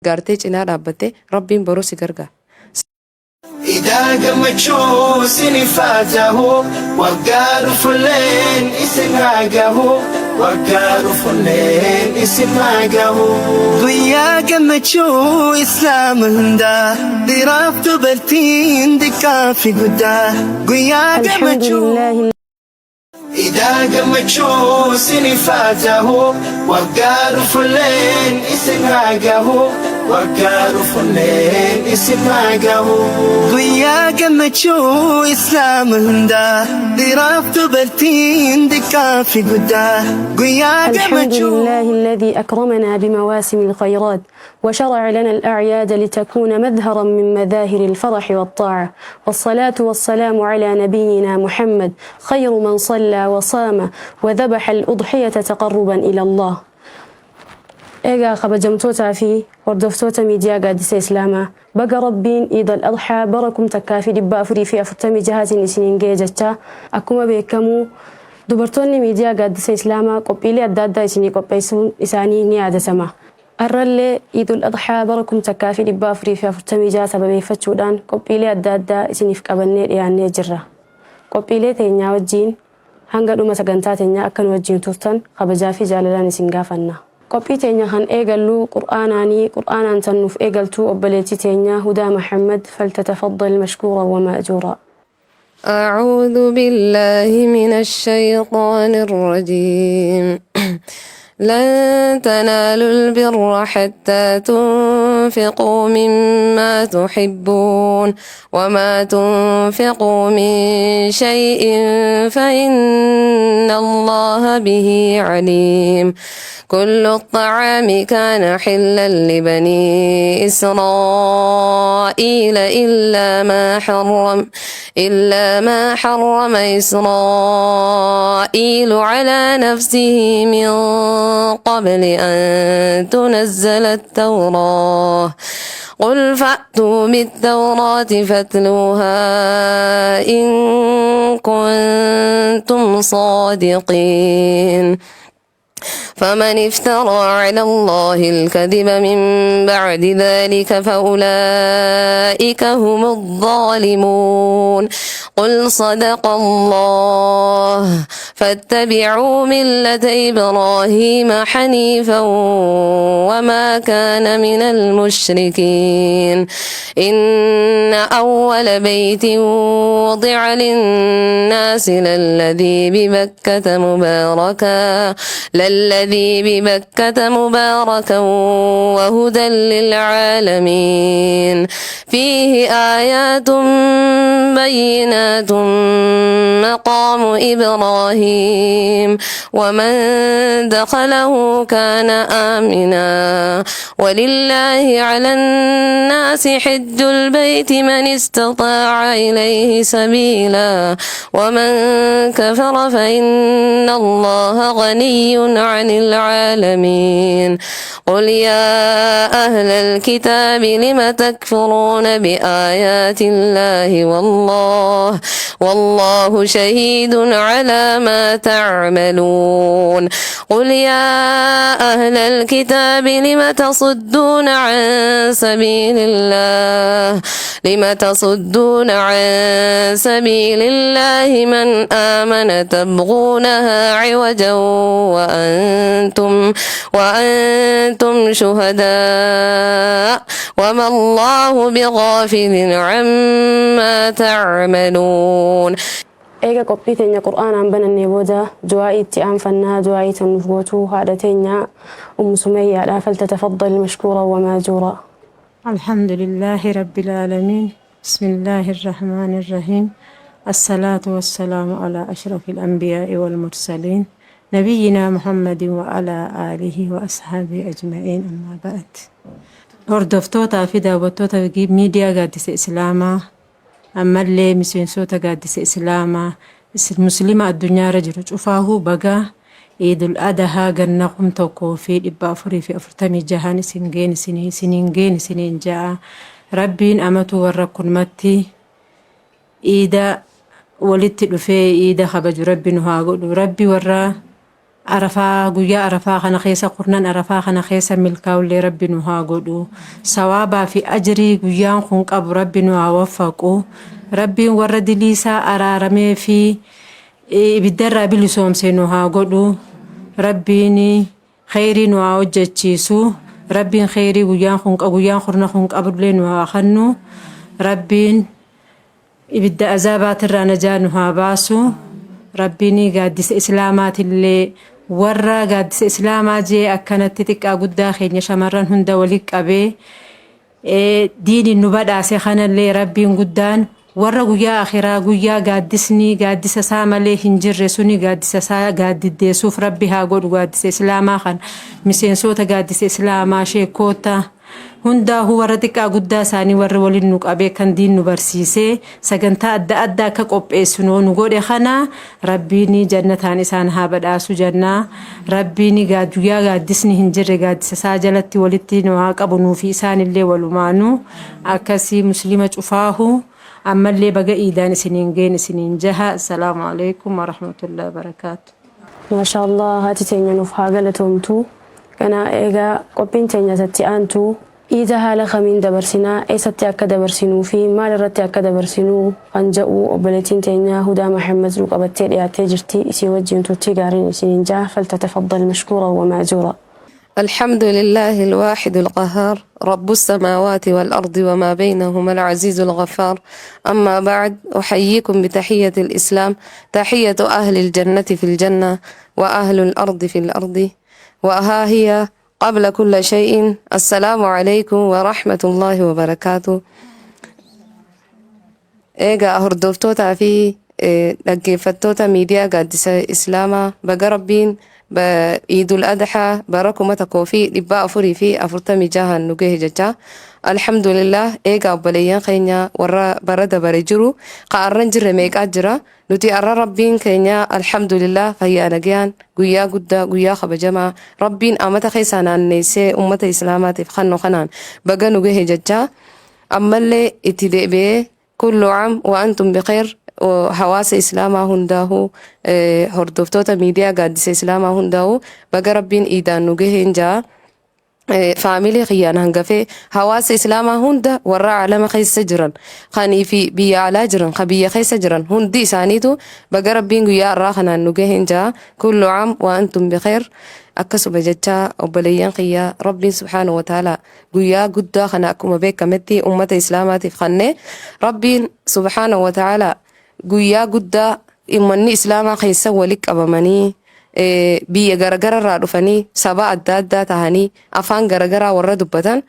gartee cinaa dhaabbattee rabbiin baruu si gargaara. إذا قمتشو سنفاته وقالوا فلين اسمعه وقالوا فلين اسمعه ويا قمتشو إسلام هندا ضربت برتين دكا في قدا ويا قمتشو إذا قمتشو سنفاته وقالوا فلين اسمعه وقالوا فلين اسمعه ويا قمتشو إسلام هندا ضربت برتين دكا في قدا ويا الحمد لله الذي أكرمنا بمواسم الخيرات وشرع لنا الأعياد لتكون مظهرا من مظاهر الفرح والطاعة، والصلاة والسلام على نبينا محمد خير من صلى وصام وذبح الأضحية تقربا إلى الله. إيجا خبجمتوتا في وردفتوتا ميديا قادسة إسلاما بقى ربين إيد الأضحى بركم تكافي دبا أفري في أفتمي جهات نسنين جيجتا أكما بيكمو دبرتوني ميديا قادسة إسلاما قبيلي أدادا إسني قبيسون إساني نيادة سما الرلي إيد الأضحى بركم تكافي دبا أفري في أفتمي جهات سببي فتشودان قبيلي أدادا إسني فكابني يعني جرة قبيلي تينيا وجين هنگا دوما سغنتا تينيا أكن وجين توفتن خبجا في جاللان إسنغافنا قبي تينيا هن إيقلو قرآنان تنوف إيقلتو أبليتي تينيا هدى محمد فلتتفضل مشكورا ومأجورا. أعوذ بالله من الشيطان الرجيم. لن تنالوا البر حتى تنفقوا مما تحبون وما تنفقوا من شيء فإن الله به عليم. كل الطعام كان حلا لبني إسرائيل إلا ما حرم إسرائيل على نفسه من قبل أن تنزل التوراة. قل فأتوا بالتوراة فاتلوها إن كنتم صادقين. فمن افترى على الله الكذب من بعد ذلك فأولئك هم الظالمون. قل صدق الله فاتبعوا ملة إبراهيم حنيفا وما كان من المشركين. إن أول بيت وضع للناس للذي ببكة مباركا وهدى للعالمين. فيه آيات بينات مقام إبراهيم ومن دخله كان آمنا. ولله على الناس حج البيت من استطاع إليه سبيلا ومن كفر فإن الله غني عن العالمين. قل يا أهل الكتاب لم تكفرون بآيات الله والله شهيد على ما تعملون. قل يا أهل الكتاب لم تصدون عن سبيل الله من آمن تبغونها عوجا وأنتم شهداء وما الله بغافل عما تعملون. إيجا قبي تينيا قرآن عن بنا النبودا دعائي تيام فنا دعائي تنفوتو هذا تينيا سمية لا فلتتفضل مشكورا وماجورا. الحمد لله رب العالمين. بسم الله الرحمن الرحيم. الصلاة والسلام على أشرف الأنبياء والمرسلين نبينا محمد وعلى آله وأصحابه أجمعين. أما بعد هردفتوتا في دعوتوتا ميديا قادسة إسلاما أما اللي مسينسوتا قادسة إسلاما مسلمة الدنيا رجل شوفاه بقى عيد الأضحى قرنقم توكو في إبا أفري في أفرتمي جهان سنين جاء ربين أمتو ورقن متي إيدا ولدت في إيدا خبج ربي نهاقل ربي ورا arafaa guyyaa arafaa kana keessa qurnan arafaa kana keessa milkaa'ullee rabbi nu haa godhu sawaabaa fi ajrii guyyaan kun qabu rabbi nu haa waffaqu rabbiin warra diliisaa araaramee fi ibiddarraa bilisoomse nu haa godhu rabbiin khayrii nu haa hojjechiisu rabbiin khayrii guyyaan qurna kun qabullee nu haa kennu rabbiin ibidda azaabatirraa najaa nu haa baasu rabbiin gaaddisa islaamaatillee warra gaaddisa islaamaa jee akkanatti xiqqaa guddaa keenya shamarran hunda walitti qabee diiniin nu badhaase kanallee rabbiin guddaan warra guyyaa akhiraa guyyaa gaaddisa isaa malee hin jirre suni gaaddisa isaa gaaddiddeessuuf rabbi haa godhu gaaddisa islaamaa kan miseensota gaaddisa islaamaa sheekkoota hundaa warra xiqqaa guddaa isaanii warri waliin nu qabee kan diin nu barsiisee sagantaa adda addaa akka qopheessinu nu godhe kana rabbiin jannataan isaan haa badhaasu jannaa rabbiin guyyaa gaaddisni hin jirre gaaddisa isaa jalatti walitti nu haa qabu nuufi isaanillee walumaanu akkasii muslima cufaahu ammallee baga iidaan isiniin geen isiniin jaha assalaamu alaykum wa rahmatullahi wa barakaatu. Masha Allah haati teenya nuuf haa galatoomtu kana egaa qophiin teenya satti aantu iida haala kamiin dabarsinaa eessatti akka dabarsinuu fi maal irratti akka dabarsinuu kan jedhu obboleettiin teenya Hudaa Muhammad nu qabattee dhiyaattee jirti isii wajjin turtii gaariin isiniin jaha faltatafaddal mashkuura wa maajuura. الحمد لله الواحد القهار رب السماوات والأرض وما بينهما العزيز الغفار أما بعد أحييكم بتحية الإسلام تحية أهل الجنة في الجنة وأهل الأرض في الأرض وها هي قبل كل شيء السلام عليكم ورحمة الله وبركاته إيجا هردوفتوتا في dhaggeeffattoota miidiyaa gaaddisa islaamaa baga rabbiin Idul Adha barakuma takoo fi 446 nu gahe jecha alhamdulillah eega obboleeyyan keenya warra bara dabare jiru qaarran jirre meeqaa jira nuti arra rabbiin keenya alhamdulillah fayyaa nagayaan guyyaa guddaa guyyaa kabajamaa rabbiin amata keessa naanneessee ummata islaamaatiif kanno kanaan baga nu gahe jecha ammallee itti deebi'ee kullu am wa antum biqeer hawaasa islaamaa hundaahu hordoftoota miidiyaa gaaddisa islaamaa hundaahu baga rabbiin iidaan nu gaheen jaa faamilii kiyyaan hangafee hawaasa islaamaa hunda warra caalama keessa jiran kanii fi biyya alaa jiran ka biyya keessa jiran hundi isaaniitu baga rabbiin guyyaa irraa kanaan nu gaheen jaa kullu am wa antum bikheer akkasuma jecha obboleeyyan kiyyaa rabbiin subhaanahu wa ta'ala guyyaa guddaa kana akkuma beekametti ummata islaamaatiif kanne rabbiin subhaanahu wa ta'ala guyyaa guddaa ummanni islaamaa keessa walitti qabamanii biyya garagaraa dhufanii saba adda addaa tahanii afaan garagaraa warra dubbatan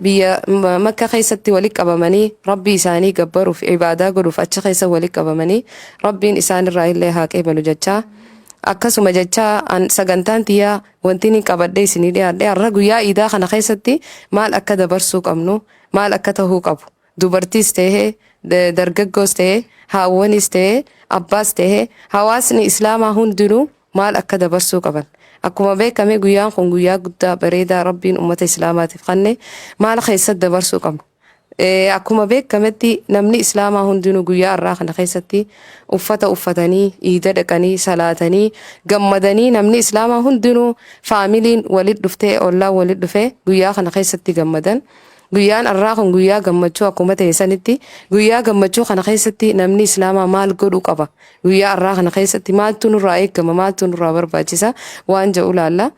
biyya makka keessatti walitti qabamanii rabbii isaanii gabbaruuf ibaadaa godhuuf achi keessa walitti qabamanii rabbiin isaanirraa illee haa qeebalu jecha akkasuma jecha sagantaan tiyyaa wanti ni qabadhe isinii dhiyaadhe har'a guyyaa iidaa kana keessatti maal akka dabarsuu qabnu maal akka tahuu qabu dubartiis tahee dargaggoos tahee haawwanis tahee abbaas tahee hawaasni islaamaa hundinuu maal akka dabarsuu qaban akkuma beekame guyyaan kun guyyaa guddaa bareedaa rabbiin ummata islaamaatiif kanne maal keessatti dabarsuu qabnu akkuma beekametti namni islaamaa hundinuu guyyaa irraa kana keessatti uffata uffatanii iida dhaqanii salaatanii gammadanii namni islaamaa hundinuu faamiliin walitti dhuftee ollaan walitti dhufee guyyaa kana keessatti gammadan guyyaan irraa kun guyyaa gammachuu akkuma ta'e sanitti guyyaa gammachuu kana keessatti namni islaamaa maal godhuu qaba guyyaa irraa kana keessatti maaltu nurraa eegama maaltu nurraa barbaachisa waan jedhu laalla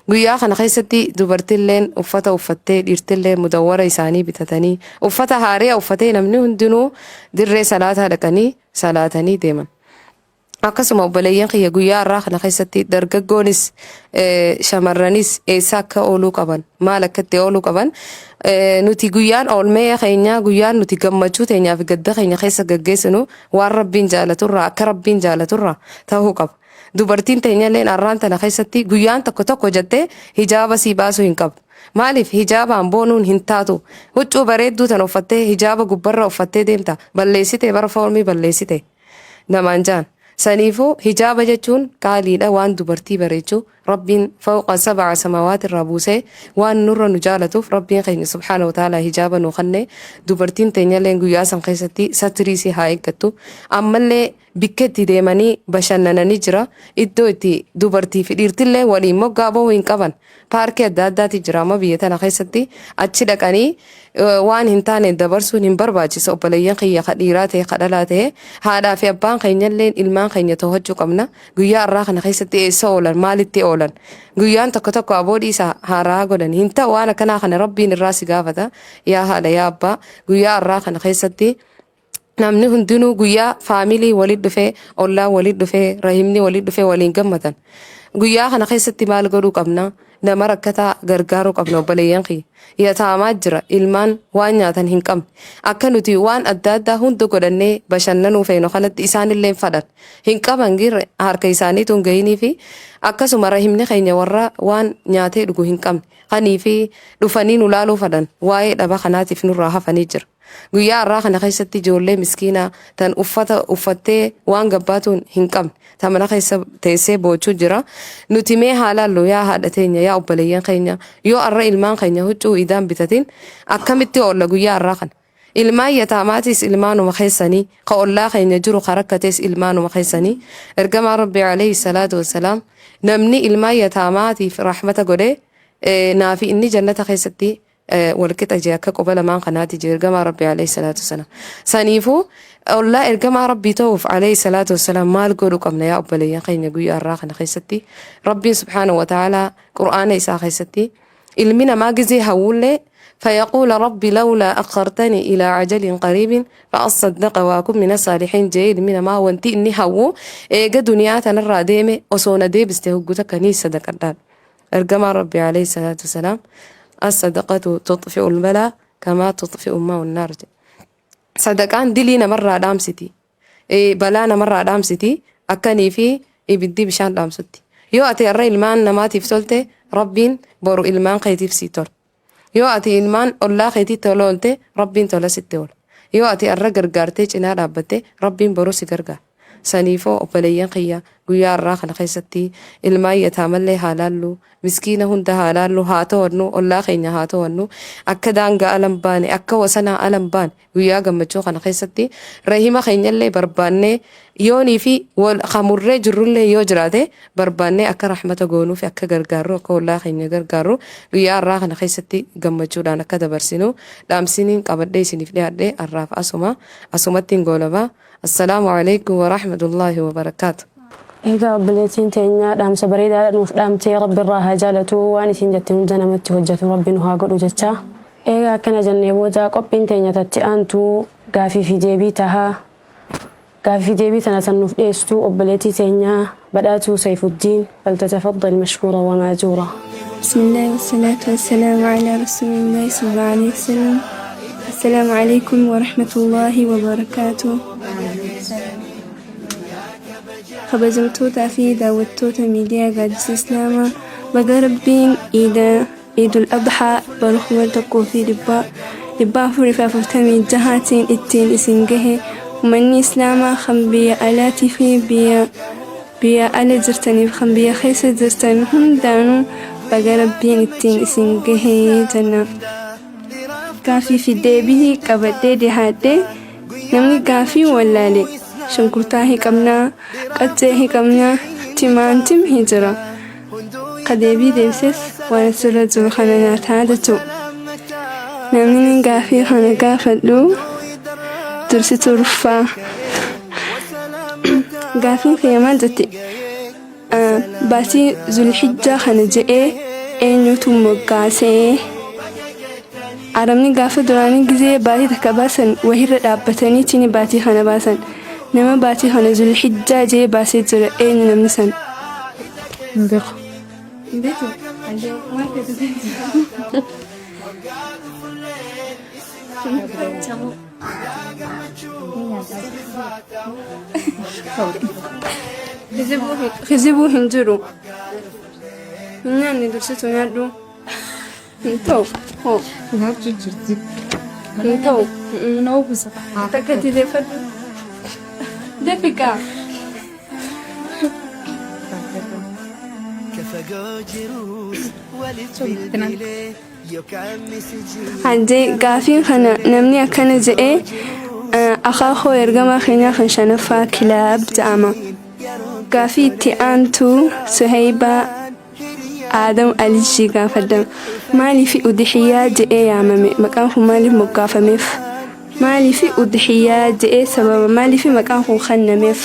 guyyaa kana keessatti dubartilleen uffata uffattee dhiirtillee mudawwara isaanii bitatanii uffata haariyaa uffatee namni hundinuu dirree salaataa dhaqanii salaatanii deeman akkasuma obboleeyyan kiyya guyyaa irraa kana keessatti dargaggoonis shamarranis eessa akka ooluu qaban maal akka itti ooluu qaban nuti guyyaan oolmee keenya guyyaan nuti gammachuu teenyaaf gadda keenya keessa gaggeessinu waan rabbiin jaalaturraa akka rabbiin jaalaturraa ta'uu qaba dubartiin teenyalleen arraan tana keessatti guyyaan tokko jettee hijaaba sii baasuu hin qabu maaliif hijaabaan boonuun hin taatu huccuu bareedduu tan uffattee hijaaba gubbarra uffattee deemta balleessite bara foormii balleessite namaan jaan saniifuu hijaaba jechuun qaaliidha waan dubartii bareechuu ربين فوق 7 سماوات الرابوسة وان نور نجالتوف ربين خيني سبحانه وتعالى هجابا نخني دوبرتين تنيالين قياسا قيستي ستريسي هايكتو أما اللي بكتي ديماني بشاننا نجرا إدوتي دوبرتي في ديرتلي ولي مقابو وين قبن باركي الداداتي جراما بيتنا قيستي أتشدك أني waan hin taane dabarsuun hin barbaachisu obboleeyyan kiyya dhiiraa ta'e dhalaa ta'e haadhaa fi abbaan keenyalleen ilmaan keenya to'achuu qabna guyyaa irraa kana keessatti eessa oolan maalitti oolan guyyaan tokko tokko aboodii isaa haaraa godhan hin ta'u waan akkanaa kana rabbiin irraa si gaafata yaa haadha yaa abbaa guyyaa irraa kana keessatti namni hundinuu guyyaa faamilii waliin dhufee ollaan waliin dhufee rahimni waliin dhufee waliin gammatan guyyaa kana keessatti maal godhuu qabna nama rakkataa gargaaruu qabna obboleeyyan kiyya yataamaa jira ilmaan waan nyaatan hin qabne akka nuti waan adda addaa hunda godhannee bashannanuu feenu kanatti isaanillee fadhan hin qaban girre harka isaaniituun gahanii fi akkasuma rahimni keenya warra waan nyaatee dhugu hin qabne kanii fi dhufanii nu laaluu fadhan waa'ee dhaba kanaatiif nurraa hafanii jira. Guyyaa irraa kana keessatti ijoollee miskiinaa tan uffata uffattee waan gabbaatuun hin qabne tan mana keessa teessee boochuu jira nuti mee haalaallu yaa haadha teenya yaa obboleeyyan keenya yoo arra ilmaan keenya huccuu idaan bitatin akkamitti oolla guyyaa irraa kana ilmaan yataamaatis ilmaanuma keessanii ka ollaa keenya jiru ka rakkatees ilmaanuma keessanii ergamaa rabbi alayhi salaatu wassalaam namni ilmaan yataamaatiif rahmata godhee naafi inni jannata keessatti walqixa jee akka qoba lamaan kanaati jee ergamaa rabbi alayhi salaatu wassalaam saniifuu ollaa ergamaa rabbii ta'uuf alayhi salaatu wassalaam maal godhuu qabna yaa obboleeyyan keenya guyyaa irraa kana keessatti rabbiin subhaanahu wa ta'aalaa qur'aana isaa keessatti ilmi namaa gizee hawwullee فيقول ربي لولا أخرتني إلى عجل قريب فأصدق وأكون من الصالحين جيد من ما وانتي إني هو إيجا دنيا تنرى ديمي وصونا دي بستهجوتا كنيسة دكردان أرجما ربي عليه الصلاة والسلام الصدقة تطفئ البلاء كما تطفئ الماء النار صدقان دلينا مرة دامستي بلانا مرة دامستي أكني في بدي بشان دامستي يو أتي الرأي المان نماتي فتولتي ربين بورو المان قيتي فسيتول يو أتي المان الله قيتي تولولتي ربين تولا ستول يو أتي الرأي قرقارتي جنا رابتي ربين بورو سيقرقار saniifoo obboleeyyan kiyya guyyaa irraa kana keessatti ilmaan yataamallee haa laallu miskiina hunda haa laallu haa to'annu ollaa keenya haa to'annu akka daangaa alan baane akka wasanaa alan baane guyyaa gammachuu kana keessatti rahima keenyallee barbaannee yoonii fi wal qamurree jirrullee yoo jiraate barbaannee akka rahmata goonuu fi akka gargaarru akka ollaa keenya gargaarru guyyaa irraa kana keessatti gammachuudhaan akka dabarsinu dhaamsiniin qabadhee isiniif dhiyaadhee arraaf asumattiin goolabaa. السلام عليكم ورحمة الله وبركاته. إيجا بلتين تينيا دام سبريدا دام تي رب الراها جالتو واني تنجت هندنا متوجة رب نها قد وجدتا إيجا كان جنبوتا قبين تينيا تتي أنتو قافي في جيبيتها قافي في جيبيتنا تنف إيستو قبلتي تينيا بدأتو سيف الدين فلتتفضل مشكورا وماجورا. بسم الله والصلاة والسلام على رسول الله صلى الله عليه وسلم. السلام عليكم ورحمة الله وبركاته. خبزمتوتا في داوتوتا ميديا قادس إسلاما بقى ربين عيد الأضحى برخوة تقو في لبا فرفا فرتمي جهاتين اتين اسنجه ومني إسلاما خنبيا آلاتي في بيا آلة زرتني خنبيا خيسة زرتني هم دانو بقى ربين اتين اسنجه جنا كافي في ديبه كبدي دهاتي نمني كافي ولا لي شنكرتاهي كمنا قتهي كمنا تمانتم هجرة قديبي ديبسس ونسرة الخنانات هادتو نمني كافي خنا كافلو درستو رفا كافي في مادتي باتي ذو الحجة خنا جئي اينو تمقاسي عرمني قافة دراني جزية باتي تكباسن وهي رابطاني تيني باتي خانا باسن نما باتي خانا ذو الحجة جي باسي ترى اين نمسن بيقو خزبو هنجرو ناني درستو نادو انتو هو انتو نوبس تكتي دفر دفكا Hajjee gaafiin kana namni akkana je'ee akaakoo ergamaa keenya kan shanaffaa Kilaab jedhama. Gaafii itti aantu Suhaybaa Aadam Alishii gaafadha. Maaliif udhiyyaa je'ee yaamame? Maqaan kun maaliif moggaafameef? Maaliif udhiyyaa je'ee sababa maaliif maqaan kun kennameef?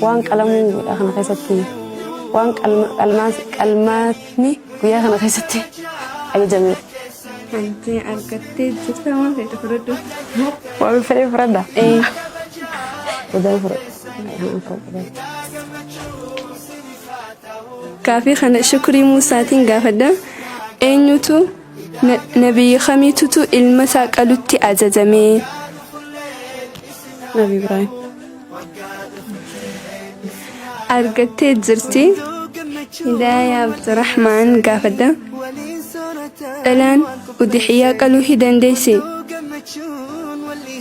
waan qalamuun guyyaa kana keessatti waan qalmaatni guyyaa kana keessatti ajajame. Hajjee argattee jirta waan ta'e fudhadhu. Waan fedhe fudhadha. Wadaa fudhadha. Gaafii kana Shukrii Muusaatiin gaafadha. Eenyutu nabiyyi kamiitutu ilma isaa qalutti ajajame? Nabi Ibrahim. Argattee jirti. Hidaayaa Abdurrahmaan gaafadha. Dhalaan udhiyyaa qaluu hin dandeessi?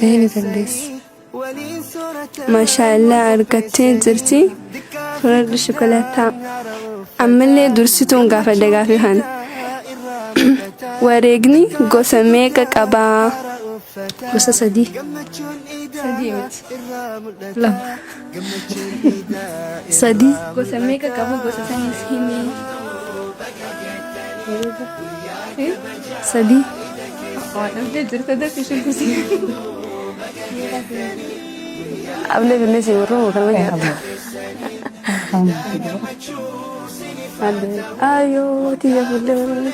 Ni dandeessi. Maashaallah argattee jirti. Fudhadhu shukulaataa. Ammallee dursituun gaafadha gaafii kana. Wareegni gosa meeqa qabaa? Gosa sadii. Lama. Sadii. Gosa meeqa qabu gosa sanis himi? Sadii. Waan dhabdee jirta dafii shubbisi. Ablee bineensi warreen kan nyaata. Ayo, tiga bulan.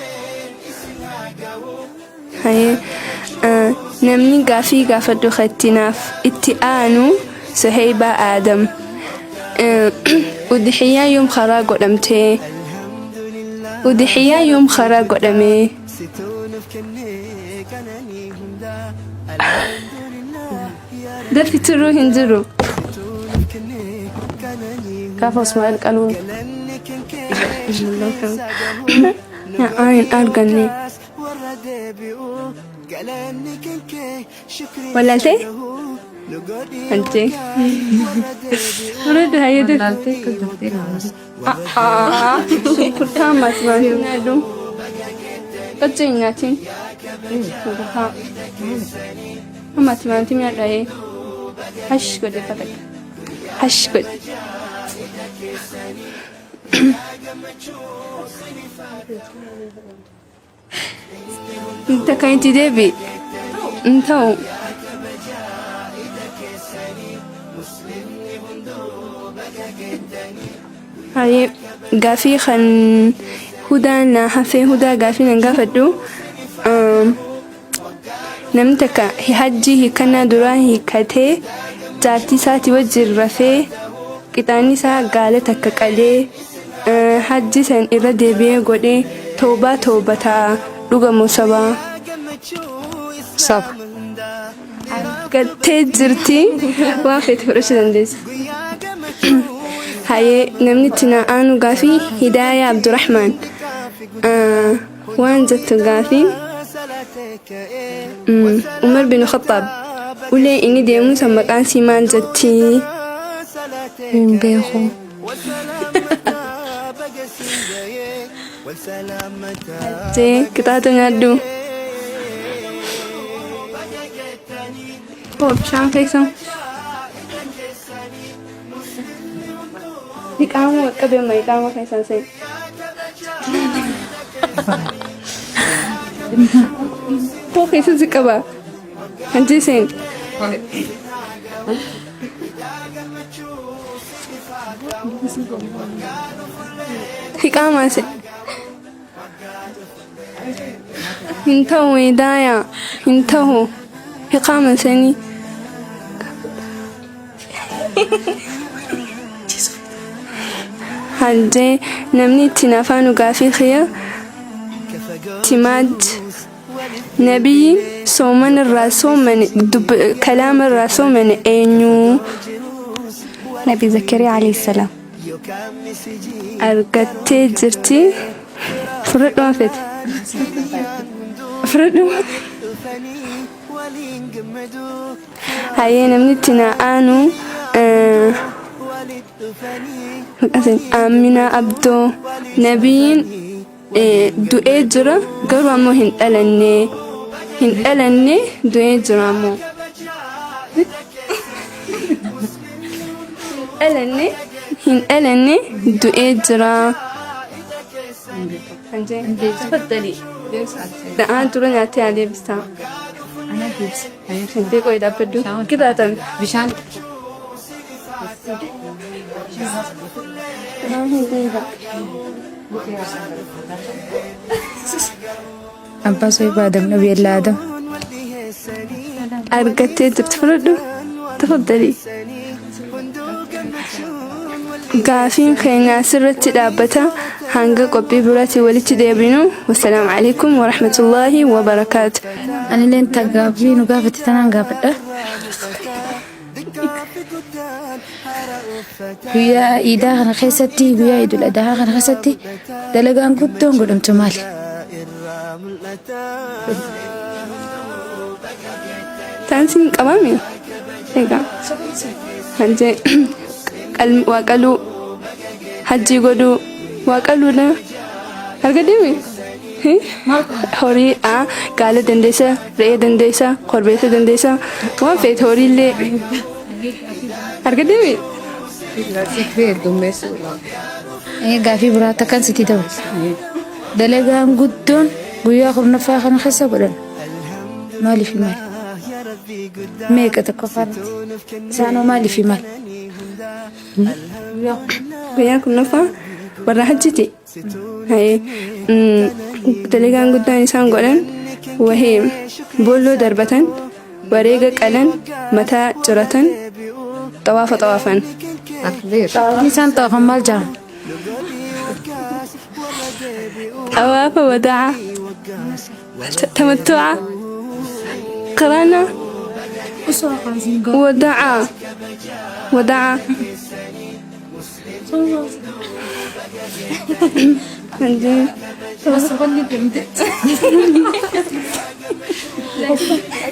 Hayee namni gaafii gaafadhu khattinaaf itti aanu Suhaybaa Aadam. Udhiyyaa yoom karaa godhamtee? Udhiyyaa yoom karaa godhamee? Dafi turuu hin jiru. Gaafa Ismaa'eel qaluun. Hin arganne. Walaaltee? Hajjee. Fudhadhu hayyee dafi. Shunkurtaa maatimaatiif nyaadhu. Qaccee hin nyaatiin. Shunkurtaa. Maatimaatiif nyaadhu. Hash godhe fadaka. Hash godhe. Inta kan itti deebi. Inta'u. Hayyee gaafii kan hudaan na hafee hudaa gaafii nan gaafadhu. Namni takka hajjii hiikannaa duraa hiikkatee jaartii isaatii wajjin rafee qixaanni isaa gaala takka qalee hajji san irra deebi'ee godhee toobaa toobataa dhugamu sabaa. Saba. Gattee jirti waan feete fudhachuu dandeessa. Hayyee namni itti na aanu gaafii Hidaayaa Abdurrahmaan. Waan jettu gaafii Umar bin Khattaab ulee inni deemu san maqaan sii maal jetti? Hin beeku. Jee qixaata nyaadhu. Bishaan keessan. Iqaama qabeema iqaama keessan seeni. Koo keessatti qaba. Hajjii seeni. Iqaamaa seeni. Hin ta'u Hidaayaa hin ta'u. Iqaama seeni. Hajjee namni itti nafaanu gaafii khiyya timaad nabiyyi sooman irraa soomane kalaama irraa soomane eenyu? Nabi Zakariyaa alayhi salaam. Argattee jirti. Fudhadhu waan feete. Fudhadhu. Hayyee namni itti na aanu Amina Abdoo nabiin du'ee jira garuu ammoo hin dhalanne du'ee jira ammoo hin dhalanne du'ee jira. Da'aan dura nyaatee adeemsisa. Beekoo idaabbaddu kitaatan bishaan. Abbaa Sohibaa Adam Nabiyallaa Adam. Argattee jirtu fudhadhu. Tafaddalii. Gaafiin keenya asirratti dhaabbata. Hanga qophii biraatti walitti deebinu. Wassalaamu alaikum wa rahmatullaahi wa barakaatu. Ani leen gaafii nu gaafate tanaan gaafadha. Guyyaa iidaa kana keessatti guyyaa idul adhaa kana keessatti dalagaan guddoon godhamtu maali? Taansiin qabame. Egaa. Hanjee waaqaluu hajjii godhuu waaqaluudha. Argadimi? Horii gaala dandeessa, re'ee dandeessa, korbeessa dandeessa, waan feete horiillee. Argadimi? Gaafii biraatti akkan sitti ta'u. Dalagaan guddoon guyyaa kurnaffaa kana keessa godhan. Maaliif maali? Meeqa tokko faana? Isaanoo maaliif maali? Guyyaa kurnaffaa warra hajjiti. Dalagaan guddaan isaan godhan wahee boolloo darbatan, wareega qalan, mataa ciratan, xawaafan. Isaan xawaafan maal jedhama? طواف وداع تمتع قرانا وداع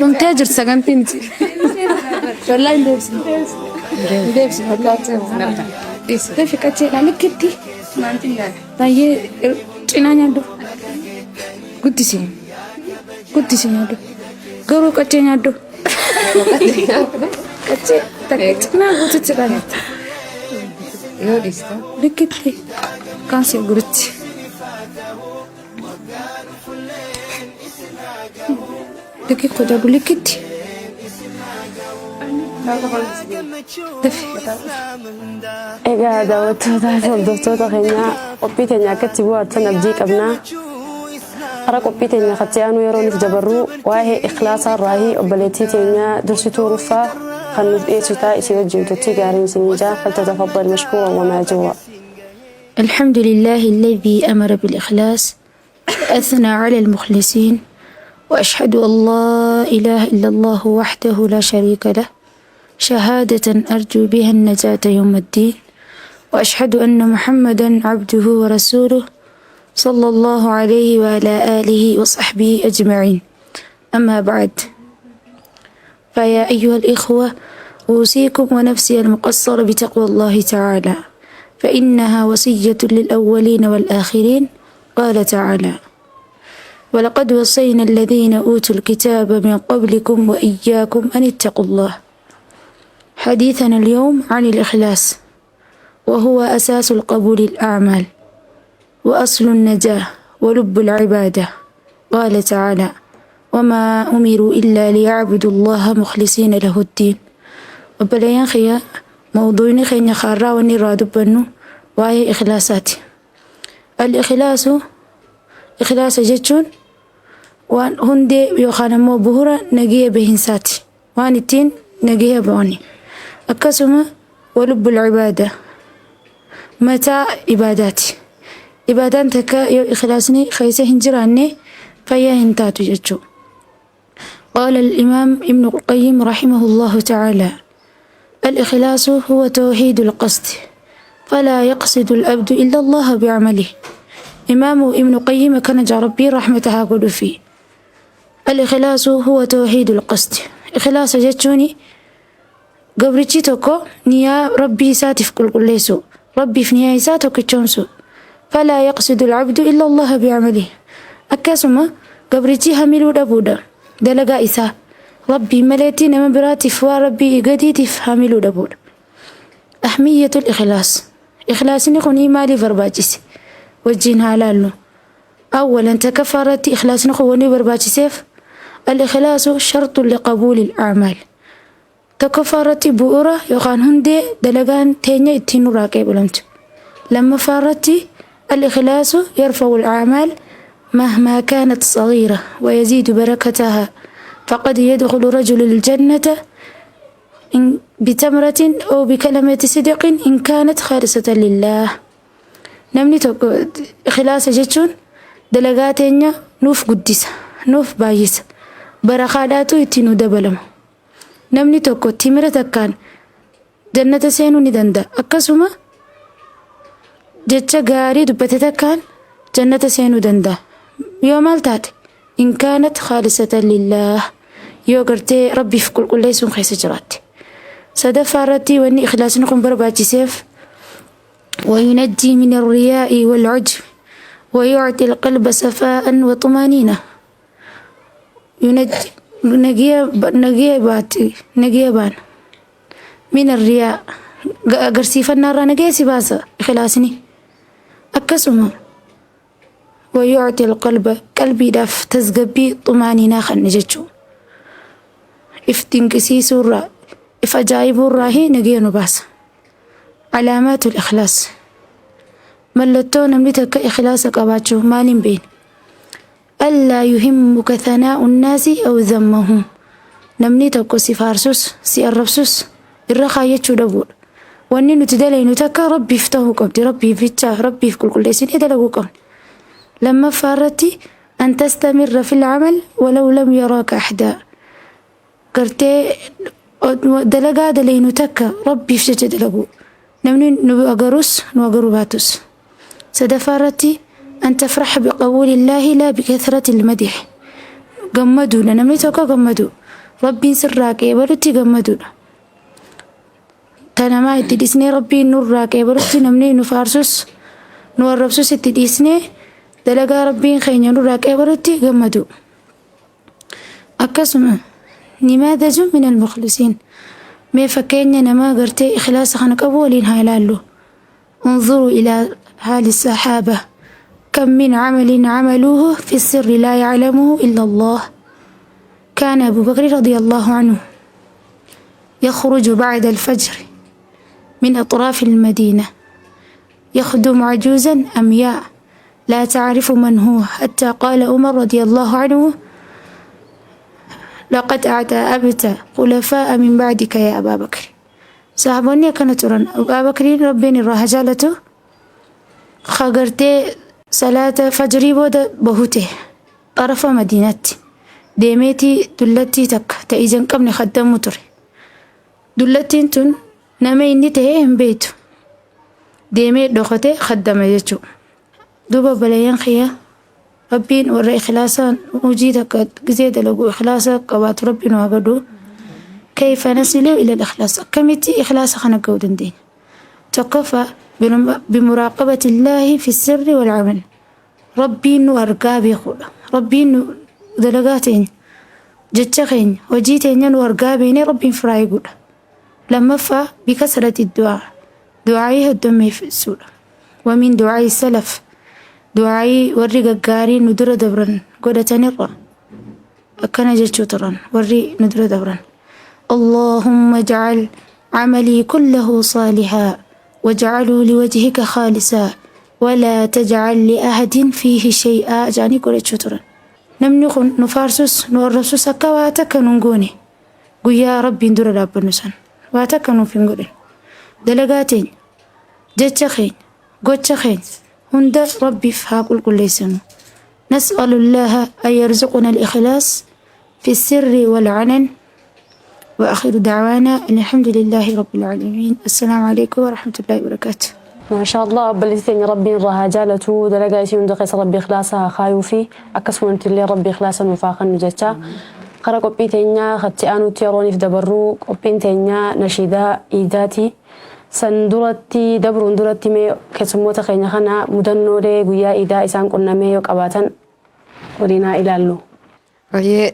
ممتاز سجنتين والله دبس والله كيف كتير على كتي ما انت طيب ጭናኛ ዶ ጉዲሲ ዶ ገሩ ቀጨኛ ዶ ቀጨ ተቀጭና ጉትት ጋነት ልክት ካንሲ ጉርት ልክት ኮዳቡ ልክት egaa daawwattoota hordoftoota keenya qophii keenya akkatti bu'aatan abdii qabnaa hara qophii keenya katti yeroo nuuf dabarru waa'ee ikhlaasaa irraa obboleettii keenya dursituu ruffaa kan nuuf dhiyeessitaa isii wajjin turtii gaariin isinii jaa faltatafaddal mashkuura wamaa jiwa. الحمد لله الذي أمر بالإخلاص وأثنى على المخلصين وأشهد أن لا إله إلا الله وحده لا شريك له شهادة أرجو بها النجاة يوم الدين وأشهد أن محمدا عبده ورسوله صلى الله عليه وعلى آله وصحبه أجمعين أما بعد فيا أيها الإخوة أوصيكم ونفسي المقصر بتقوى الله تعالى فإنها وصية للأولين والآخرين قال تعالى ولقد وصينا الذين أوتوا الكتاب من قبلكم وإياكم أن اتقوا الله. حديثنا اليوم عن الإخلاص وهو أساس القبول الأعمال وأصل النجاة ولب العبادة. قال تعالى وما أمروا إلا ليعبدوا الله مخلصين له الدين. وبليان خيا موضوعنا خينا خارا ونراد بنو وهي إخلاصات. الإخلاص إخلاص جتون وان هندي يخانمو بهورا نجيه بهنساتي وان التين نجيه بوني أكسما ولب العبادة متى عباداتي عباداتك يو إخلاصني خيسه هنجراني فيا هنتاتو جتشو. قال الإمام ابن القيم رحمه الله تعالى الإخلاص هو توحيد القصد فلا يقصد الأبد إلا الله بعمله. إمام ابن القيم كان ربي رحمتها قل فيه الإخلاص هو توحيد القصد. إخلاص جتشوني gabrichi tokko niyaa rabbii isaatiif qulqulleessu rabbiif niyaa isaa tokkichoomsu falaa yaqsidu alcabdu illa allaha bi'amalihi akkasuma gabrichi hamiluu dhabuudha dalagaa isaa rabbii maleetti nama biraatiif waa rabbii gadiitiif hamiluu dhabuudha. ahmiyyatul ikhlaas ikhlaasni kun maaliif barbaachise wajjin haalaallu أولاً تكفرت إخلاص نخواني برباجسيف الإخلاص شرط لقبول الأعمال تكفرت بؤرة يقان هندي دلقان تيني اتنو راكي بلمت لما فارت الإخلاص يرفع الأعمال مهما كانت صغيرة ويزيد بركتها فقد يدخل رجل الجنة إن بتمرة أو بكلمة صدق إن كانت خالصة لله نمني إخلاص جتشون دلقاتينيا نوف قدسة نوف بايسة برخالاتو اتنو دبلم نمني توكو تيمرة تكان جنة سينو ندندا أكسوما جتشا غاري دبتة تكان جنة سينو دندا يوم التات إن كانت خالصة لله يو قرتي ربي في كل ليسون خيس جرات سدفارتي واني إخلاص نقوم برباتي سيف وينجي من الرياء والعجب ويعطي القلب صفاء وطمانينة نجيبان من الرياء قرسي فنارا نجيسي باسا إخلاصني أكسما ويعطي القلب قلبي داف تزقبي طمانينة خنجتشو افتنكسي سورة افجايب الراهي نجينو باسا علامات الإخلاص ملتو نملتك إخلاصك أباتشو مالين بين ألا يهمك ثناء الناس أو ذمهم نملتك سفارسوس سياربسوس الرخايتشو دبول واني نتدلي نتكا ربي فتهو قبدي ربي فتشاه ربي في كل ليسين إدلقو قبل لما فارتي أن تستمر في العمل ولو لم يراك أحدا قرتي دلقا دلي نتكا ربي فتشاه دلقو نمني نوغروس نوغروباتوس سدفارتي أن تفرح بقول الله لا بكثرة المدح قمدو نمني توكا قمدو ربي سراك يبرتي قمدو تنما اتديسني ربي نوراك يبرتي نمني نفارسوس نوربسوس اتديسني دلقا ربي خيني نوراك يبرتي قمدو أكسما نماذج من المخلصين ما فكيني نما قرتي إخلاص خانك أولين هايلالو انظروا إلى حال الصحابة كم من عمل عملوه في السر لا يعلمه إلا الله كان أبو بكر رضي الله عنه يخرج بعد الفجر من أطراف المدينة يخدم عجوزا أمياء لا تعرف من هو حتى قال عمر رضي الله عنه لقد أعتابت خلفاء من بعدك يا أبا بكر صاحبوني كانت تران أبا بكر ربين الرهجالته خاقرتي صلاة فجري بود بهوته طرف مدينتي ديميتي دلتي تك تأيزن قبل خدام مطر دلتي تن نميني تهيهم بيتو ديمي دخوتي خدام يجو دوبا بلايان خيا ربين ورا إخلاصا وجيدك زيادة لقو إخلاصا قوات ربين وقدو كيف نصل إلى الإخلاص كمتي إخلاص خنا قودن دين تقف بمراقبة الله في السر والعمل ربين وارقابي خول ربين دلقاتين جتخين وجيتين وارقابين ربين فرايقول لما فا بكسرة الدعاء دعائها الدمي في السورة ومن دعاء السلف دعائي ورّي قاري ندر دبرن قدة نرى أكنا جتشو تران ورّي ندر دبرن اللهم اجعل عملي كله صالحا واجعله لوجهك خالصا ولا تجعل لأحد فيه شيئا جاني قدة شتران نمنخن نفارسوس نورسوس أكا واتكا ننقوني قويا ربي ندر دابنسان واتكا نفنقوني دلقاتين جتشخين قدشخين هند ربي فهاقل كل سنة نسأل الله أن يرزقنا الإخلاص في السر والعلن وآخر دعوانا أن الحمد لله رب العالمين. السلام عليكم ورحمة الله وبركاته. ما شاء الله بلتين ربي رهاجالته دلقايتي من دقيس ربي إخلاصها خايوفي أكسو أنت اللي ربي إخلاصا وفاقا نجتا خرا قبي تينيا خدتي أنو تيروني في دبرو قبي تينيا نشيدا إيداتي سندرتي دبرون درتي مي كسموتا خينيا خنا مدنو لي قويا إيدا إسان قلنا ميو قباتن ولينا إلى اللو وهي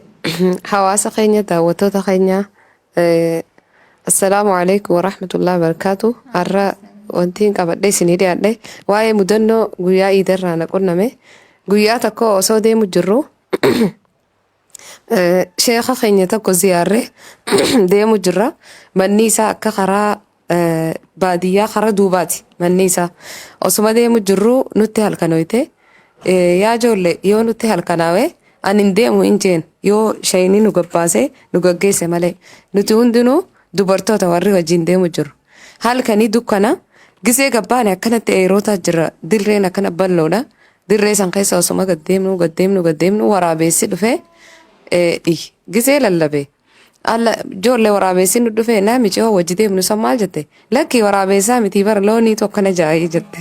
حواسة خينيا داوتوتا خينيا السلام عليكم ورحمة الله وبركاته أرى وانتين قبل سنيدي أدي واي مدنو قويا إيدرانا قلنا مي قويا تكو أصو دي مجرو شيخة خينيا تكو زيارة دي مجرة منيسا كخرا baadiyyaa kara duubaati manniisa osuma deemu jirru nutti halkanoyte yaa ijoollee yoo nutti halkanaawe ani hin deemu hin jeen yoo shayinii nu gabbaase nu gaggeesse malee nuti hundinuu dubartoota warri wajjin deemu jiru halkanii dukkana gisee gabbaane akkanatti eerootaa jira dirreen akkana balloodha dirree san keessa osuma gaddeemnu waraabessi dhufee gisee lallabe alla ijoollee waraabessi nu dhufee namichi hoo wajji deemnu san maal jette lakkii waraabessaa miti bara loonii tokkana jaayii jette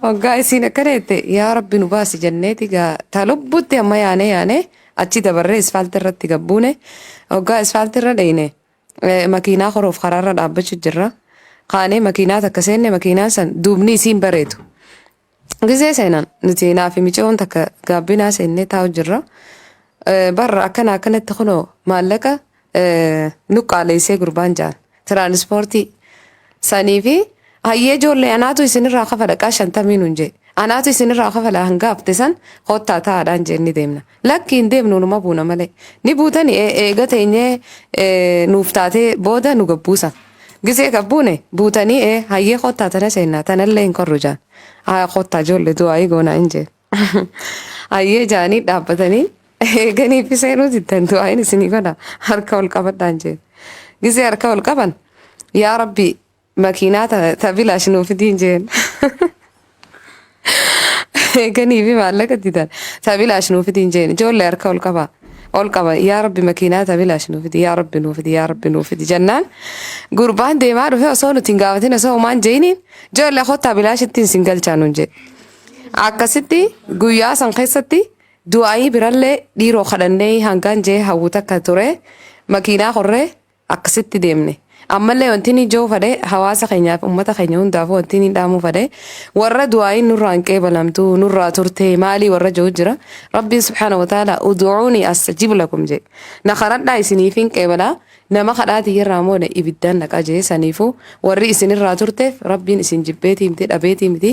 waggaa isiin akkana jette yaa rabbi nu baasi jenneeti gaa ta lubbutti amma yaane achi dabarree isfaaltii irratti gabbuune waggaa isfaaltii irra dheyne makiinaa koroof karaarra dhaabbachuu jirra kaanee makiinaa takka seenne makiinaan san duubni isiin bareedu gisee seenan nuti naafi micoon takka gaabbinaa seennee taa'u jirra barra akkanatti kunoo maallaqa nuqqaaleessee gurbaan jaan tiraanispoortii sanii fi hayyee ijoollee anaatu isinirraa kafala qaa 50 nuun jee anaatu isinirraa kafala hanga hafte san kottaa taa'aadhaan jeen ni deemna lakki hin deemnu numa buuna malee ni buutani eega teenyee nuuf taatee booda nu gabbuusan gisee gabbuune buutanii hayyee kottaa tana seennaa tanallee hin korru jaan haa kottaa ijoollee du'aayii goonaa hin jeen hayyee jaanii dhaabbatanii eeganii fi seenuu jittan du'aayin isinii godha harka ol qabadhaan jeen gisee harka ol qaban yaa rabbi makiinaa ta bilaash nuuf fidiin jeen eeganii fi maallaqa didan ta bilaash nuuf fidiin jeen ijoollee harka ol qaba yaa rabbi makiinaa ta bilaash nuuf fidi yaa rabbi nuuf fidi jennaan gurbaan deemaa dhufe osoo nuti hin gaafatin osoo homaan jeeniin ijoollee kottaa bilaashittiin sin galchaa nuun jee akkasitti guyyaa san keessatti du'aayii birallee dhiiroo kadhannee hangaan jee hawwuta akka ture makiinaa korree akkasitti deemne ammallee wanti ni joo fadhe hawaasa keenyaaf ummata keenya hundaaf wanti ni dhaamuu fadhe warra du'aayiin nurraa hin qeebalamtu nurraa turte maalii warra joo jira rabbiin subhaana wa ta'ala ud'uuni astajib lakum jee na kadhadhaa isiniif hin qeebalaa nama kadhaati irraa moone ibiddaan dhaqaa jee saniifu warri isinirraa turteef rabbiin isin jibbeetii miti dhabeetii miti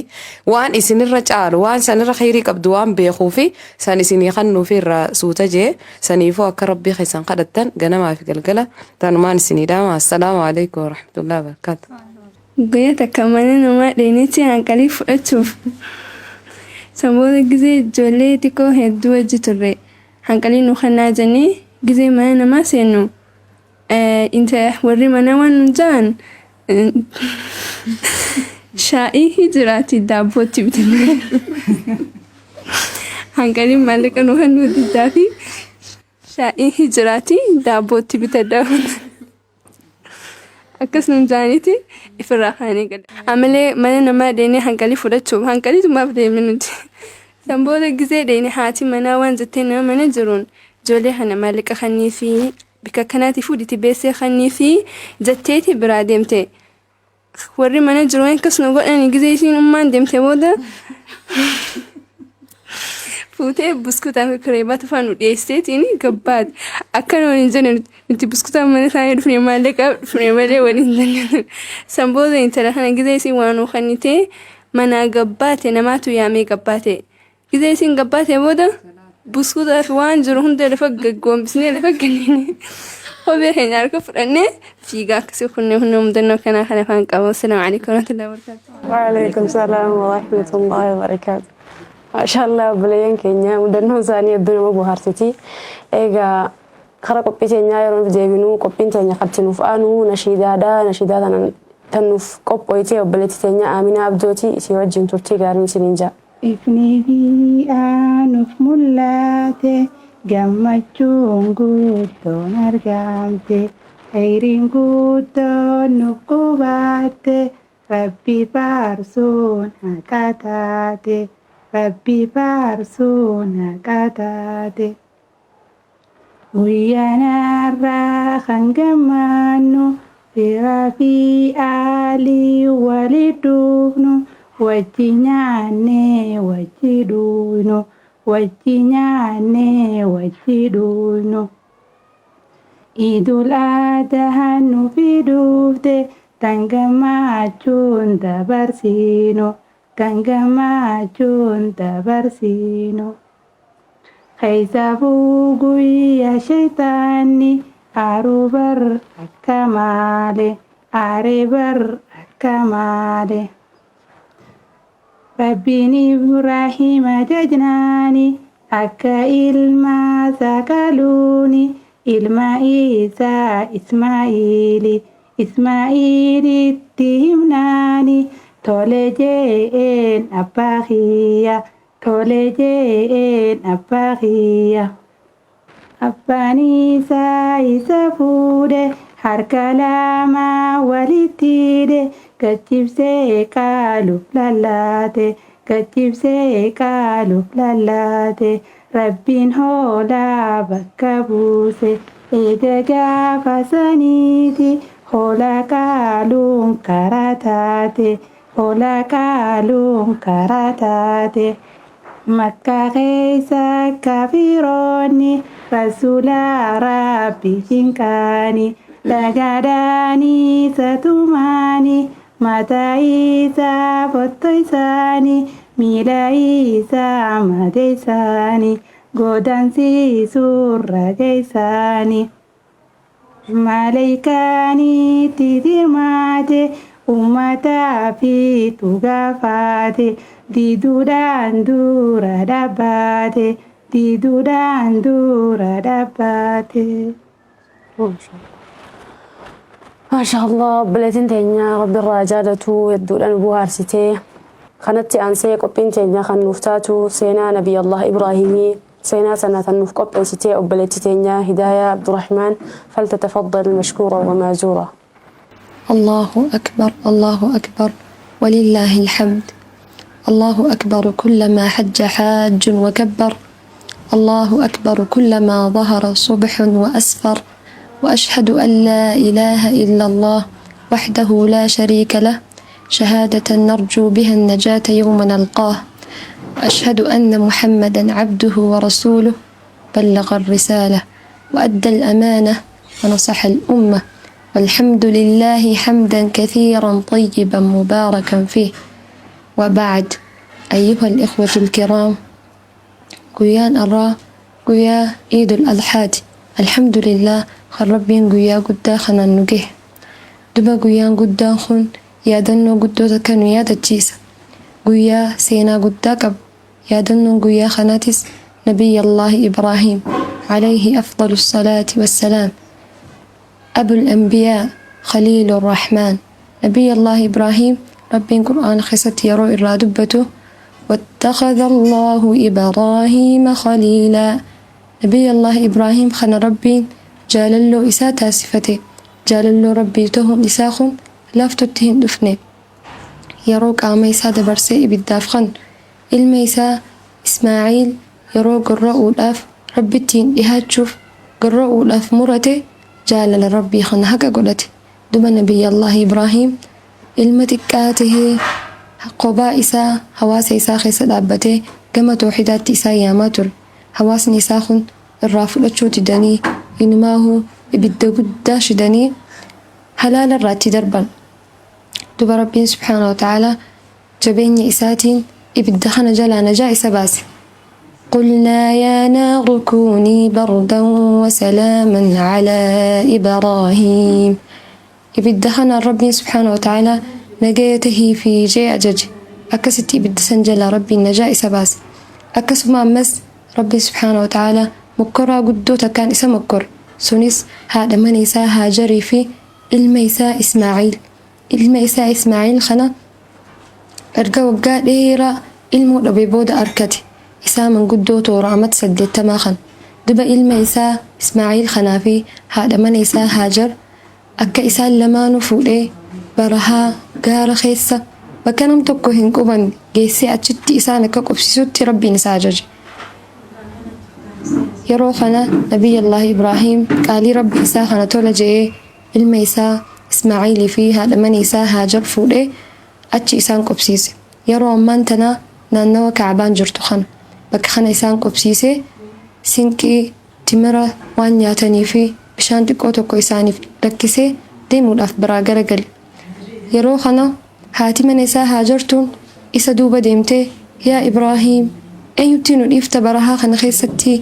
waan isinirra caalu waan sanirra khayrii qabdu waan beekuu fi san isinii kannuufi irraa suuta jee saniifu akka rabbii keessan kadhattan ganamaa fi galgala tanumaan isinii dhaama assalaamu alaikum warahmatullahi wabarakatuh. Guyyaa takka mana namaa dheenetti hanqalii fudhachuuf sammuu gisee ijoollee xiqqoo hedduu wajji turre hanqalii nu kannaa jennee gisee mana namaa seennu. Inta warri mana waan nu jaan shaa'ii hijiraati daabbootti bitannee hanqaliin maallaqa nu kan nu diddaa fi shaa'ii hijiraati daabbootti bitaddaa akkas nu jaaniiti ifirraa kaanii gala amalee mana namaa dheenee hanqalii fudhachuuf hanqaliitumaaf deemne nuti sanbooda gisee dheenee haati manaa waan jettee nama mana jiruun ijoollee kana maallaqa kannii fi bika kanaati fuudhiti beessee kannii fi jetteeti biraa deemte warri mana jiru akkas nu godhani gisee isiin ummaan deemte booda fuutee buskutaa fi kireebata fa'aa nu dhiyeesseetiin gabbaati akka waliin jenne nuti buskutaa mana isaanii dhufnee maallaqa dhufnee malee waliin jenne san booda intala kana gisee isiin waan nu kannitee manaa gabbaate namaatu yaamee gabbaate gisee isiin gabbaate booda buskutaa fi waan jiru hunda lafa gaggoombisnee lafa ganneen kophee keenya harka fudhannee fiigaa akkasii kunnee hunda mudannoo kanaa kana afaan qabu. Assalaamu alaikum warahmatullahi wabarakatuh. Waalaikum salaam warahmatullahi wabarakatuh. Maashaallah obboleeyyan keenya mudannoo isaanii hedduu nama bohaarsiti. Egaa karaa qophii keenyaa yeroo nuuf deebinuu qophiin keenya qabti nuuf aanu nashiidaadha. Nashiidaa tan nuuf qophooyitee obboleettii keenya Aaminaa Abdootii isii wajjin turtii gaarii isiniin jaa. Ifni aanuuf mul'ate gammachuun guutuun argamte khayriin guutuun nu qubatte rabbi faarsuun haqa taate rabbi faarsuun haqa taate. guyyaanarraa kan gammannu firaa fi aalii walitti dhufnu wajji nyaannee wajji dhugnu wajji nyaannee wajji dhugnu. Idul Adhaa nu fidufte kan gammachuun dabarsinu kan gammachuun dabarsinu. Keessaafuu guyyaa shaytaanni aaruu bar akka malee aaree bar akka malee. Rabbiin Ibraahiim ajajnaani akka ilma sakaluuni ilma isaa Ismaa'iilitti himnaani tole je'een abbaa kiyya tole je'een abbaa kiyya. Abbaan isaa isa fuudhe harka lama walitti hidhe gachibsee qaaluuf lallaate gachibsee qaaluuf lallaate. Rabbiin hoolaa bakka buuse eega gaafa saniiti hoolaa qaaluun karaa taate hoolaa qaaluun karaa taate. Makkaa keessa kaafiroonni rasuula rabbi cinqaani dhagaadhaanii satumaani mataa isaa fottoo isaanii miila isaa mataa isaanii godaansiisuun raga isaanii. Maleekaaniitti dirmaate uummataa fi tugaafate diiduudhaan dura dhaabbate diiduudhaan dura dhaabbate. ما شاء الله بلاتين تينيا رب الرجالة يدودان بوهارسيتي خانتي أنسي قبين تينيا خان نفتاتو سينا نبي الله إبراهيمي سينا سنة نف قبين سيتي وبلاتي تينيا هداية عبد الرحمن فلتتفضل مشكورة وماجورة. الله أكبر الله أكبر ولله الحمد. الله أكبر كلما حج حاج وكبر. الله أكبر كلما ظهر صبح وأسفر. وأشهد أن لا إله إلا الله وحده لا شريك له شهادة نرجو بها النجاة يوم نلقاه. وأشهد أن محمدا عبده ورسوله بلغ الرسالة وأدى الأمانة ونصح الأمة والحمد لله حمدا كثيرا طيبا مباركا فيه. وبعد أيها الإخوة الكرام قيان أرى قيا عيد الأضحى الحمد لله خربين قيا قدا خنا نجيه دبا قيان قدا خن يادنو قدو تكنو ياد الجيسة قيا سينا قدا قب يادنو قيا خناتس نبي الله إبراهيم عليه أفضل الصلاة والسلام أبو الأنبياء خليل الرحمن نبي الله إبراهيم ربين قرآن خست يرو إرادبته واتخذ الله إبراهيم خليلا. نبي الله إبراهيم خنا ربين جاللو إساء تاسفته جاللو ربيتهم إساخن لافتتهن دفنه يروق عميسا دبرسي بالدافخن الميسا إسماعيل يروق الرأو الأف ربتين إهاد شوف قرأو الأف مرته جالل ربي خن هكا قلت دب نبي الله إبراهيم المتكاته قباء إساء هواس إساء خيس دابته كما توحيدات إساء ياماتر هواس نساخن الرافلة شوت داني إنما هو إبدا قداش داني حلال الراتي دربا دب ربي سبحانه وتعالى جبيني إساتين إبدا خنا جلا نجا إساباسي قلنا يا نار كوني بردا وسلاما على إبراهيم إبدا خنا ربي سبحانه وتعالى نجاته في جي أجج أكست إبدا سنجل ربي النجا إساباسي أكس ما مس ربي سبحانه وتعالى مكرا قدوتا كان إسا مكر سونيس هذا من إسا هاجري في الميسا إسماعيل خنا أرقا وقا ديرا ilmu dhabe booda arkate isaa manguddoo tooraamad 80 duba ilma isaa Ismaa'iil kanaa fi haadha mana isaa Haajar akka isaan lamaanuu fuudhee barahaa gaara keessa bakka nam tokko hin quban geessee achitti isaan akka qubsisutti rabbiin isaa ajaje. yeroo kana nabiyallah Ibraahim qaalii rabbi isaa kana tola je'ee ilma isaa Ismaaciilii fi haadha manaa isaa Haajar fuudhee achi isaan qubsiise. Yeroo ammaan tana naannawa Kaabaan jirtu kana bakka kana isaan qubsiise sinqii timira waan nyaatanii fi bishaan xiqqoo tokko isaaniif rakkisee deemuudhaaf biraa garagale. Yeroo kana haati mana isaa Haajartuun isa duuba deemtee yaa Ibraahim eenyutti nu dhiifta barahaa kana keessatti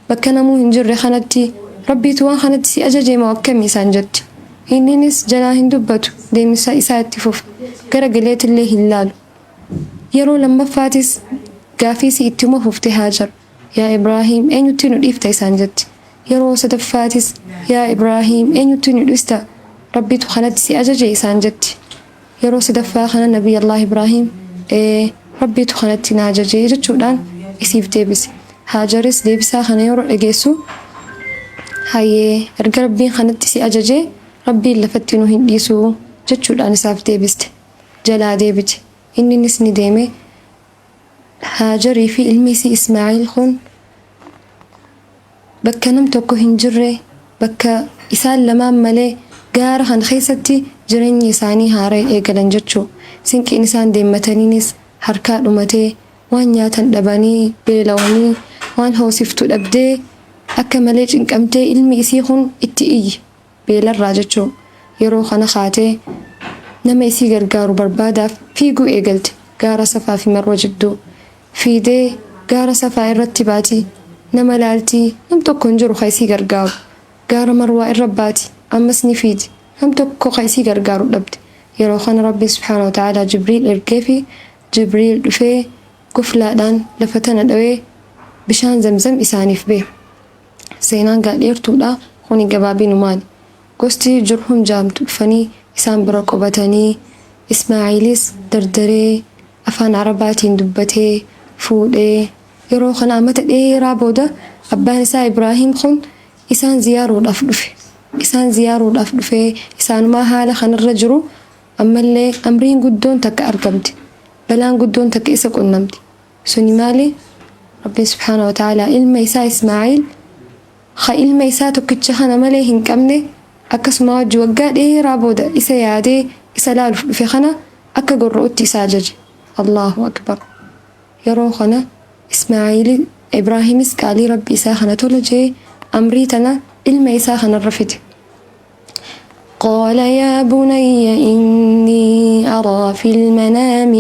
bakka namuu hin jirre kanatti rabbiitu waan kanatti si ajaje moo akkamii isaan jetti. Inninis jalaa hin dubbatu deemsa isaa itti fufe garagaleetillee hin laalu. Yeroo lammaffaatis gaafii si ittuma fufte Haajar yaa Ibraahim eenyutti nu dhiifta isaan jetti. Yeroo sadaffaatis yaa Ibraahim eenyutti nu dhiifta rabbiitu kanatti si ajaje isaan jetti. Yeroo sadaffaa kana nabiyallah Ibraahim rabbiitu kanatti na ajaje jechuudhaan isiif deebise. Haajaris deebisaa kana yeroo dhageessu hayyee erga rabbiin kanatti si ajaje rabbiin lafatti nu hin dhiisu jechuudhaan isaaf deebiste. Jalaa deebite. Inninis ni deeme. Haajarii fi ilmi isii Ismaaciil kun bakka nam tokko hin jirre bakka isaan lamaan malee gaara kan keessatti jireenyi isaanii haaraa eegalan jechuu. Sinqiin isaan deemmataniinis harkaa dhumatee waan nyaatan dhabanii beelawanii waan hoosiftu dhabdee akka malee cinqamtee ilmi isii kun itti iyyi beelarraa jechuu. Yeroo kana kaatee nama isii gargaaru barbaadaaf fiiguu eegalte gaara Safaa fi Marwa jidduu. Fiidee gaara Safaa irratti baati nama laaltii nam tokko hin jiru ka isii gargaaru. Gaara Marwaa irra baati ammas ni fiidi nam tokko ka isii gargaaru dhabde. Yeroo kana rabbi subhaanahu wa ta'ala Jibriil ergee fi Jibriil dhufee goflaadhaan lafa tana dhawee bishaan Zamzam isaaniif bee. Seenaan gaadheertuudha kuni gabaabinumaan. Gosti Jurhum jaamtu dhufanii isaan bira qubatanii Ismaaciilis dardaree afaan Arabaatiin dubbatee fuudhee yeroo kana amata dheeraa booda abbaan isaa Ibraahim kun isaan ziyaaruudhaaf dhufe. Isaan ziyaaruudhaaf dhufee isaanumaa haala kanarra jiru ammallee amriin guddoon takka argamte. Balaan guddoon takka isa qunnamte. Suni maali? Rabbi subhaanahu wa ta'ala ilma isaa Ismaaciil ha ilma isaa tokkicha kana malee hin qabne akkasuma wajji waggaa dheeraa booda isa yaadee isa laaluuf dhufe kana akka gorra'utti isa ajaje. Allahu akbar. Yeroo kana Ismaaciil Ibraahimis qaalii rabbi isaa kana tola jee amrii tana ilma isaa kanarra fide. قال يا بني إني أرى في المنام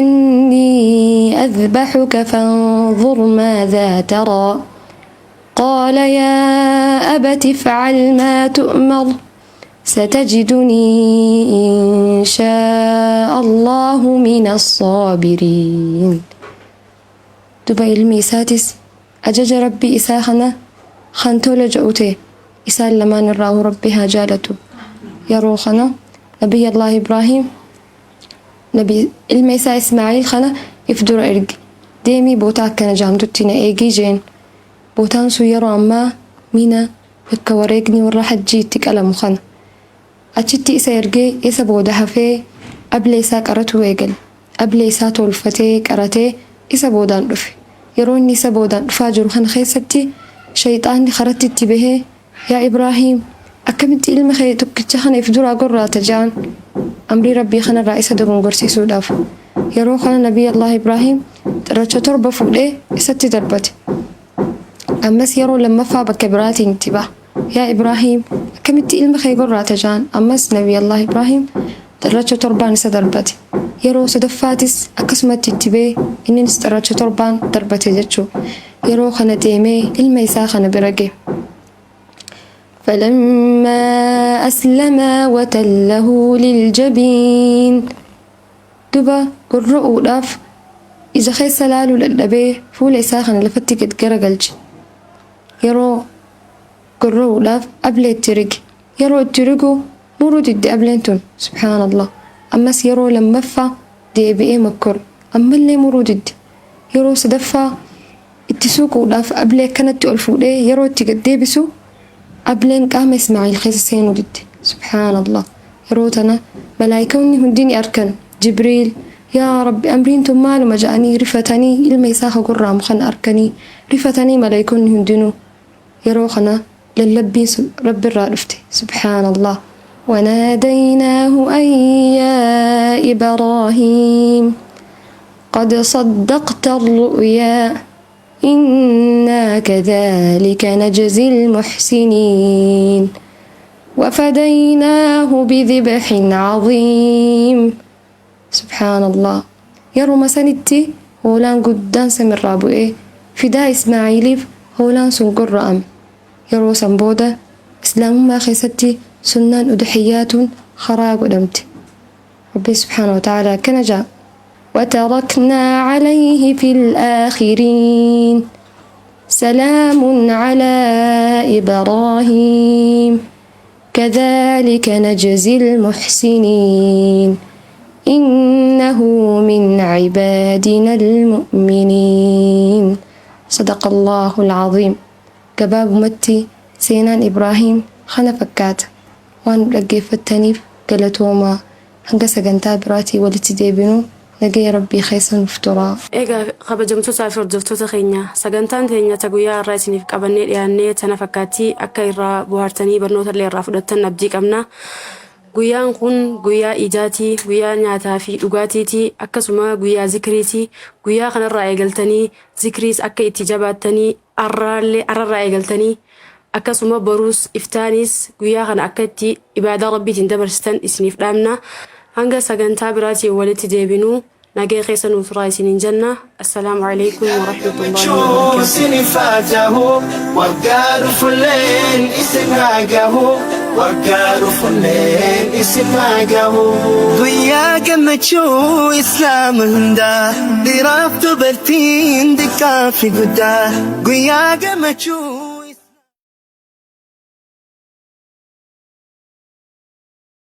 أني أذبحك فانظر ماذا ترى قال يا أبت افعل ما تؤمر ستجدني إن شاء الله من الصابرين. دوبا ilmi isaatis ajaja rabbii isaa kana kan tola ja'ute isaan lamaan irraa rabbi haa jaalatu. Yeroo kana nabiyallah Ibraahim ilma isaa Ismaaciil kana if dura erge deemii bootaa akkana jaamtutti na eegii jeen. Bootaan sun yeroo ammaa Mina bakka wareegni warra hajjii itti qalamu kana. Achitti isa ergee isa booda hafee ablee isaa qaratu eegale. Ablee isaa tolfatee qaratee isa boodaan dhufe. Yeroo inni isa boodaan dhufaa jiru kana keessatti shayxaanni karatti itti bahee yaa Ibraahim akkamitti ilma kee tokkicha kana if duraa gorraata jaan amrii rabbii kanarraa isa dogongorsiisuudhaaf. Yeroo kana nabiyallah Ibraahim xirracha 7 fuudhee isatti darbate. Ammas yeroo lammaffaa bakka biraatiin itti ba'a. Yaa Ibraahim akkamitti ilma kee gorraata jaan ammas nabiyallah Ibraahim xirracha 7 isa darbate. Yeroo sadaffaatis akkasumatti itti ba'ee innis xirracha 7 darbate jechuu. Yeroo kana deemee ilma isaa kana bira ga'e. فلما أسلما وتله للجبين دوبا قرؤوا داف إذا خيس سلالو للأبي فول إساخن لفتي قد قرقلج يرو قرؤوا داف أبلي الترق يرو الترقو مرود الدي أبلينتون سبحان الله أمس يرو لمفا دي بي مكر أما اللي مرود الدي يرو سدفا اتسوقوا داف أبلي كانت تؤلفو دي يرو تقدي بسو أبلين قام إسماعيل خيسين ودد سبحان الله يروتنا ملايكوني هنديني أركن جبريل يا ربي أمرين تمال مجاني رفتني الميساخ قرام خن أركني رفتني ملايكون هندنو يروخنا للبي رب الرارفتي سبحان الله وناديناه أن يا إبراهيم قد صدقت الرؤيا إنا كذلك نجزي المحسنين وفديناه بذبح عظيم سبحان الله يرو مسانتي هولان قدان سمر رابوئي فدا إسماعيليف هولان سنقر أم يرو سنبودا إسلام ما خيستي سنان أدحيات خراق ودمتي ربي سبحانه وتعالى كنجا وتركنا عليه في الآخرين سلام على إبراهيم كذلك نجزي المحسنين إنه من عبادنا المؤمنين صدق الله العظيم قباب متي سينان إبراهيم خنا فكات وان لقي فتني قلتوما هنقا سقنتا براتي ولتديبنو لقي ربي خيسا مفتورا eegaa kabajamtoota fi hordoftoota keenya sagantaan teenya ta guyyaa irraa isiniif qabannee dhiyaannee tana fakkaattii akka irraa bohaartanii barnoota illee irraa fudhattan abdii qabna. Guyyaan kun guyyaa ijaatii, guyyaa nyaataa fi dhugaatiitii, akkasuma guyyaa zikriitii. Guyyaa kanarraa eegaltanii zikriis akka itti jabaattanii arrarraa eegaltanii akkasuma boruus iftaanis guyyaa kana akka itti ibaadaa rabbiitiin dabarsitan isiniif dhaamna. Hanga sagantaa biraatiin walitti deebinuu nagee keessa nuuf raayisiniin jenna. Assalaamu alaykum wa rahmatullahi wa barakatuh. Guyyaa gammachuu islaama hundaa dhiiraaf dubartiin xiqqaa fi guddaa guyyaa gammachuu.